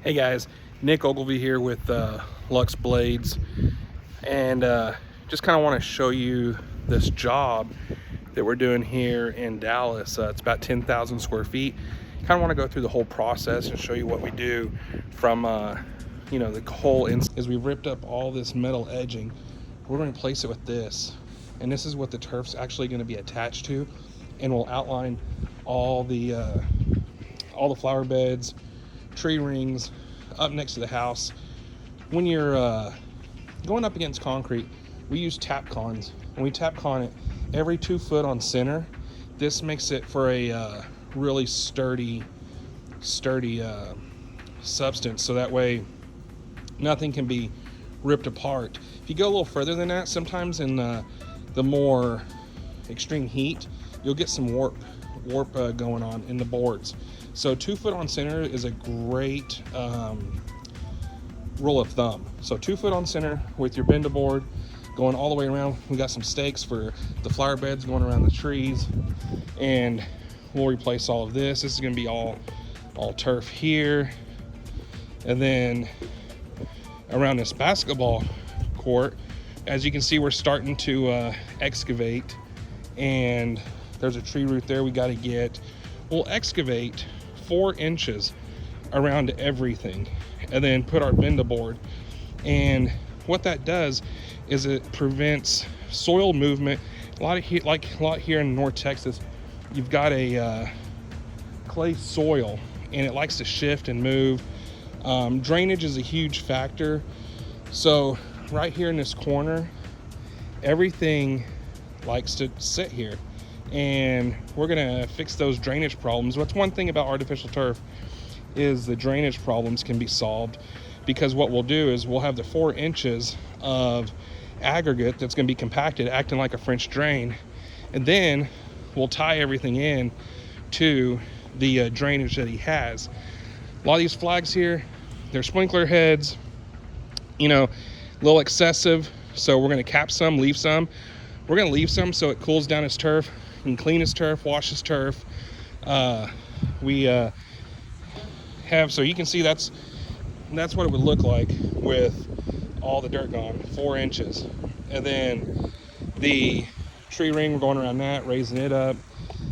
Hey guys, Nick Ogilvie here with Luxe Blades, and just kind of want to show you this job that we're doing here in Dallas. It's about 10,000 square feet. Kind of want to go through the whole process and show you what we do from you know, the whole as we ripped up all this metal edging. We're going to replace it with this, and this is what the turf's actually going to be attached to, and we'll outline all the flower beds, tree rings up next to the house. When you're going up against concrete, we use tap cons, and we tap con it every 2 foot on center. This makes it for a really sturdy substance, so that way nothing can be ripped apart. If you go a little further than that, sometimes in the more extreme heat, you'll get some warp going on in the boards. So 2 foot on center is a great rule of thumb. So 2 foot on center with your BendaBoard going all the way around. We got some stakes for the flower beds going around the trees, and we'll replace all of this. This is going to be all turf here, and then around this basketball court, as you can see, we're starting to excavate, and there's a tree root there we got to get. We'll excavate 4 inches around everything and then put our BendaBoard. And what that does is it prevents soil movement. A lot here in North Texas, you've got a clay soil, and it likes to shift and move. Drainage is a huge factor. So right here in this corner, everything likes to sit here, and we're gonna fix those drainage problems. What's one thing about artificial turf is the drainage problems can be solved, because what we'll do is we'll have the 4 inches of aggregate that's gonna be compacted, acting like a French drain, and then we'll tie everything in to the drainage that he has. A lot of these flags here, they're sprinkler heads, you know, a little excessive, so we're gonna cap some, leave some. We're gonna leave some so it cools down his turf, and clean his turf, wash his turf. We have, so you can see that's what it would look like with all the dirt gone, 4 inches. And then the tree ring, we're going around that, raising it up.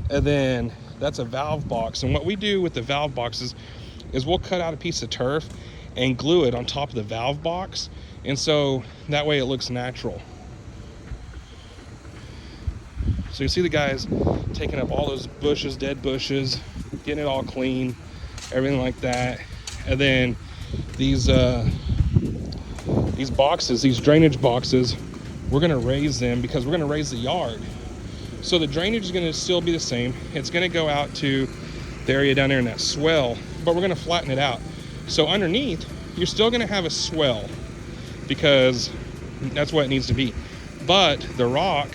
And then that's a valve box. And what we do with the valve boxes is we'll cut out a piece of turf and glue it on top of the valve box. And so that way it looks natural. So you see the guys taking up all those bushes, dead bushes, getting it all clean, everything like that. And then these boxes, these drainage boxes, we're gonna raise them because we're gonna raise the yard. So the drainage is gonna still be the same. It's gonna go out to the area down there in that swell, but we're gonna flatten it out. So underneath, you're still gonna have a swell because that's what it needs to be. But the rock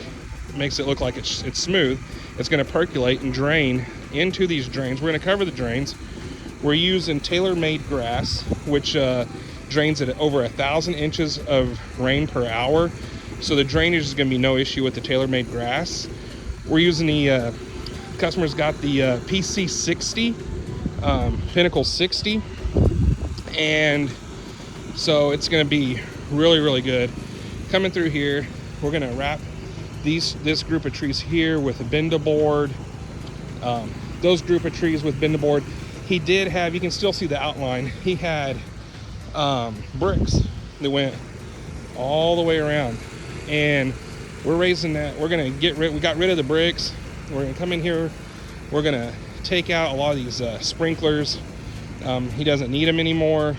makes it look like it's smooth. It's going to percolate and drain into these drains. We're going to cover the drains. We're using tailor-made grass, which drains at over 1,000 inches of rain per hour. So the drainage is going to be no issue with the tailor-made grass. We're using the customers got the PC 60, Pinnacle 60, and so it's going to be really good. Coming through here, we're going to wrap this group of trees here with a BendaBoard, those group of trees with BendaBoard. He did have, you can still see the outline, he had bricks that went all the way around, and we're raising that. We're gonna we got rid of the bricks. We're gonna come in here, we're gonna take out a lot of these sprinklers. He doesn't need them anymore.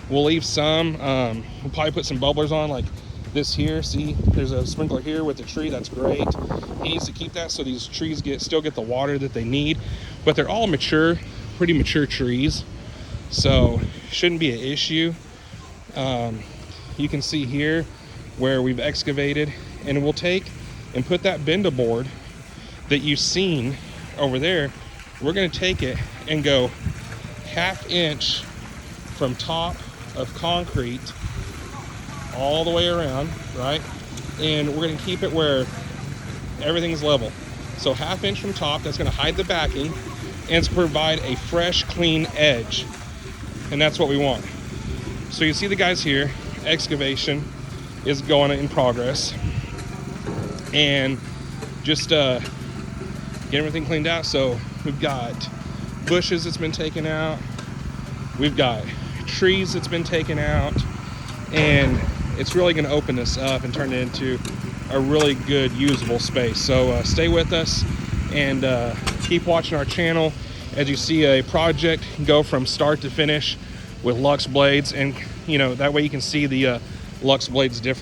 We'll leave some. We'll probably put some bubblers on, like this here. See, there's a sprinkler here with the tree. That's great. He needs to keep that so these trees still get the water that they need, but they're all mature, pretty mature trees, so shouldn't be an issue. You can see here where we've excavated, and we'll take and put that BendaBoard that you've seen over there. We're going to take it and go 1/2 inch from top of concrete all the way around, right? And we're going to keep it where everything's level. So 1/2 inch from top, that's going to hide the backing, and it's provide a fresh, clean edge. and that's what we want. So you see the guys here, excavation is going in progress, and just get everything cleaned out. So we've got bushes that's been taken out, we've got trees that's been taken out, and it's really going to open this up and turn it into a really good usable space. So stay with us and keep watching our channel as you see a project go from start to finish with Luxe Blades, and you know, that way you can see the Luxe Blades difference.